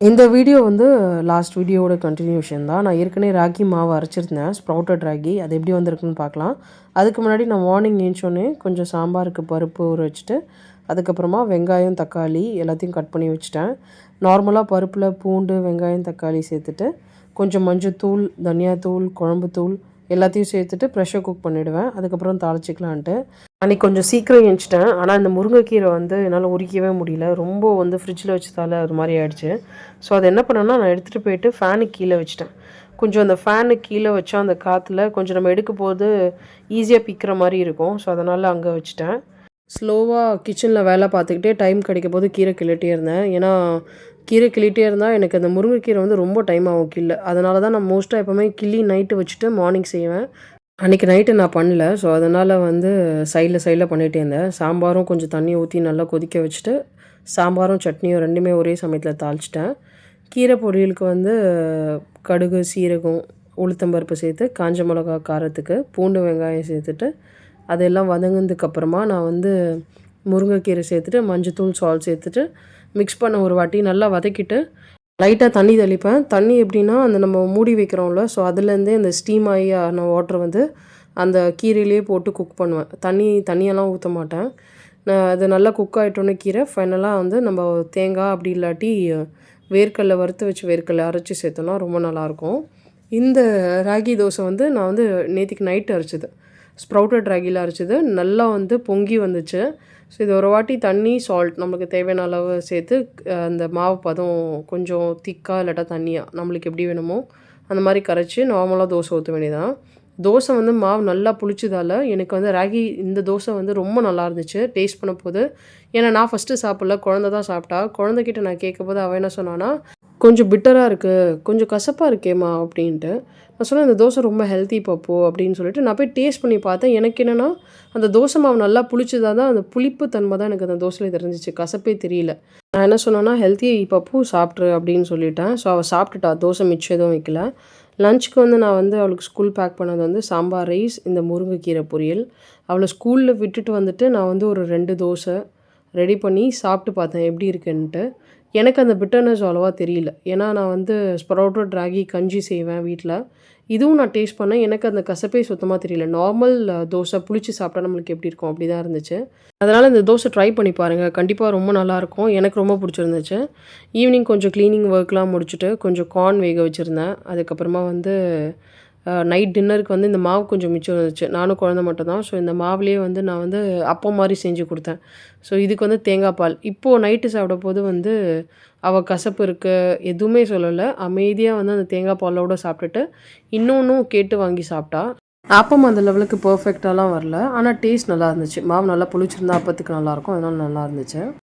இந்த வீடியோ வந்து லாஸ்ட் வீடியோவோட கண்டினியூஷன் தான். நான் ஏற்கனவே ராகி மாவு அரைச்சிருந்தேன், ஸ்ப்ரவுட்டட் ராகி. அது எப்படி வந்திருக்குன்னு பார்க்கலாம். அதுக்கு முன்னாடி நான் மார்னிங் ஏஞ்சோடனே கொஞ்சம் சாம்பாருக்கு பருப்பு ஊற வச்சுட்டு, அதுக்கப்புறமா வெங்காயம், தக்காளி எல்லாத்தையும் கட் பண்ணி வச்சுட்டேன். நார்மலாக பருப்பில் பூண்டு, வெங்காயம், தக்காளி சேர்த்துட்டு, கொஞ்சம் மஞ்சத்தூள், தனியாத்தூள், குழம்புத்தூள் எல்லாத்தையும் சேர்த்துட்டு ப்ரெஷர் குக் பண்ணிவிடுவேன். அதுக்கப்புறம் தாளிச்சிக்கலான்ட்டு. அன்றைக்கி கொஞ்சம் சீக்கிரம் ஏஞ்சிட்டேன். ஆனால் இந்த முருங்கைக்கீரை வந்து என்னால் உரிக்கவே முடியல. ரொம்ப வந்து ஃப்ரிட்ஜில் வச்சதால அது மாதிரி ஆகிடுச்சு. ஸோ அதை என்ன பண்ணேன்னா, நான் எடுத்துகிட்டு போயிட்டு ஃபேனுக்கு கீழே வச்சுட்டேன். கொஞ்சம் அந்த ஃபேனுக்கு கீழே வச்சா அந்த காற்றுல கொஞ்சம் நம்ம எடுக்கும் போது ஈஸியாக பிக்கிற மாதிரி இருக்கும். ஸோ அதனால் அங்கே வச்சுட்டேன். ஸ்லோவாக கிச்சனில் வேலை பார்த்துக்கிட்டே டைம் கிடைக்கும் போது கீரை கிள்ளிட்டே இருந்தேன். ஏன்னா கீரை கிள்ளிட்டே இருந்தால் எனக்கு அந்த முருங்கைக்கீரை வந்து ரொம்ப டைம் ஆகும் கிள்ள. அதனால தான் நான் மோஸ்ட்டாக எப்போவுமே கிள்ளி நைட்டு வச்சுட்டு மார்னிங் செய்வேன். அன்றைக்கி நைட்டு நான் பண்ணல. ஸோ அதனால் வந்து சைடில் பண்ணிகிட்டே இருந்தேன். சாம்பாரும் கொஞ்சம் தண்ணி ஊற்றி நல்லா கொதிக்க வச்சுட்டு, சாம்பாரும் சட்னியும் ரெண்டுமே ஒரே சமயத்தில் தாளிச்சிட்டேன். கீரை பொரியலுக்கு வந்து கடுகு, சீரகம், உளுத்தம்பருப்பு சேர்த்து, காஞ்ச மிளகா காரத்துக்கு, பூண்டு, வெங்காயம் சேர்த்துட்டு, அதெல்லாம் வதங்கினதுக்கப்புறமா நான் வந்து முருங்கைக்கீரை சேர்த்துட்டு, மஞ்சத்தூள், சால்ட் சேர்த்துட்டு மிக்ஸ் பண்ண ஒரு வாட்டி நல்லா வதக்கிட்டு, லைட்டாக தண்ணி தெளிப்பேன். தண்ணி எப்படின்னா, அந்த நம்ம மூடி வைக்கிறோம்ல, ஸோ அதுலேருந்தே அந்த ஸ்டீம் ஆகி ஆன வாட்டர் வந்து அந்த கீரையிலே போட்டு குக் பண்ணுவேன். தண்ணியெல்லாம் ஊற்ற மாட்டேன். நான் அது நல்லா குக் ஆகிட்டோன்னே கீரை ஃபைனலாக வந்து நம்ம தேங்காய் அப்படி இல்லாட்டி வேர்க்கடலை வறுத்து வச்சு வேர்க்கடலை அரைச்சி சேர்த்தோன்னா ரொம்ப நல்லாயிருக்கும். இந்த ராகி தோசை வந்து நான் வந்து நேற்றுக்கு நைட்டு அரைச்சது. ஸ்ப்ரவுட்டட் ராகியில் அரைச்சது. நல்லா வந்து பொங்கி வந்துச்சு. ஸோ இது ஒரு வாட்டி தண்ணி, சால்ட் நம்மளுக்கு தேவையான அளவு சேர்த்து அந்த மாவு பதம் கொஞ்சம் திக்காக இல்லாட்டா தண்ணியாக நம்மளுக்கு எப்படி வேணுமோ அந்த மாதிரி கரைச்சி நார்மலாக தோசை ஊற்ற வேண்டியதான். தோசை வந்து மாவு நல்லா புளிச்சதால் எனக்கு வந்து ராகி இந்த தோசை வந்து ரொம்ப நல்லா இருந்துச்சு டேஸ்ட் பண்ண போது. ஏன்னா நான் ஃபஸ்ட்டு சாப்பிடல, குழந்த தான் சாப்பிட்டா. குழந்தைகிட்ட நான் கேட்கும்போது அவள் என்ன சொன்னான்னா, கொஞ்சம் பிட்டராக இருக்குது, கொஞ்சம் கசப்பாக இருக்கேம்மா அப்படின்ட்டு. நான் சொன்னேன், இந்த தோசை ரொம்ப ஹெல்த்தி பப்பு அப்படின்னு சொல்லிட்டு நான் போய் டேஸ்ட் பண்ணி பார்த்தேன். எனக்கு என்னென்னா, அந்த தோசை மாவு நல்லா புளிச்சதாக தான் அந்த புளிப்பு தன்மை தான் எனக்கு அந்த தோசையில் தெரிஞ்சிச்சு, கசப்பே தெரியல. நான் என்ன சொன்னேன்னா, ஹெல்த்தி பப்பு சாப்பிட்ரு அப்படின்னு சொல்லிட்டேன். ஸோ அவள் சாப்பிட்டுட்டா, தோசை மிச்சம் எதுவும் வைக்கல. லஞ்சுக்கு வந்து நான் வந்து அவளுக்கு ஸ்கூல் பேக் பண்ணது வந்து சாம்பார் ரைஸ், இந்த முருங்கைக்கீரை பொரியல். அவளை ஸ்கூலில் விட்டுட்டு வந்துட்டு நான் வந்து ஒரு 2 தோசை ரெடி பண்ணி சாப்பிட்டு பார்த்தேன் எப்படி இருக்குன்ட்டு. எனக்கு அந்த பிட்டர்னஸ் அவ்வளோவா தெரியல. ஏன்னா நான் வந்து ஸ்ப்ரவுட்டட் ராகி கஞ்சி செய்வேன் வீட்டில். இதுவும் நான் டேஸ்ட் பண்ணேன். எனக்கு அந்த கசப்பே சுத்தமாக தெரியல. நார்மல் தோசை புளிச்சு சாப்பிட்டா நம்மளுக்கு எப்படி இருக்கும் அப்படி தான் இருந்துச்சு. அதனால் இந்த தோசை ட்ரை பண்ணி பாருங்கள். கண்டிப்பாக ரொம்ப நல்லாயிருக்கும். எனக்கு ரொம்ப பிடிச்சிருந்துச்சு. ஈவினிங் கொஞ்சம் க்ளீனிங் ஒர்க்லாம் முடிச்சுட்டு கொஞ்சம் கார்ன் வேக வச்சுருந்தேன். அதுக்கப்புறமா வந்து நைட் டின்னருக்கு வந்து இந்த மாவு கொஞ்சம் மிச்சம் இருந்துச்சு. நானும் குழந்த மட்டும் தான். ஸோ இந்த மாவுலேயே வந்து நான் வந்து அப்பம் மாதிரி செஞ்சு கொடுத்தேன். ஸோ இதுக்கு வந்து தேங்காய் பால். இப்போது நைட்டு சாப்பிடும்போது வந்து அவள் கசப்பு இருக்குது எதுவுமே சொல்லலை. அமைதியாக வந்து அந்த தேங்காய் பாலோடு சாப்பிட்டுட்டு இன்னொன்றும் கேட்டு வாங்கி சாப்பிட்டா. அப்பம் அந்த லெவலுக்கு பர்ஃபெக்டாலாம் வரல. ஆனால் டேஸ்ட் நல்லா இருந்துச்சு. மாவு நல்லா புளிச்சிருந்தா அப்பத்துக்கு நல்லாயிருக்கும். அதனால நல்லா இருந்துச்சு.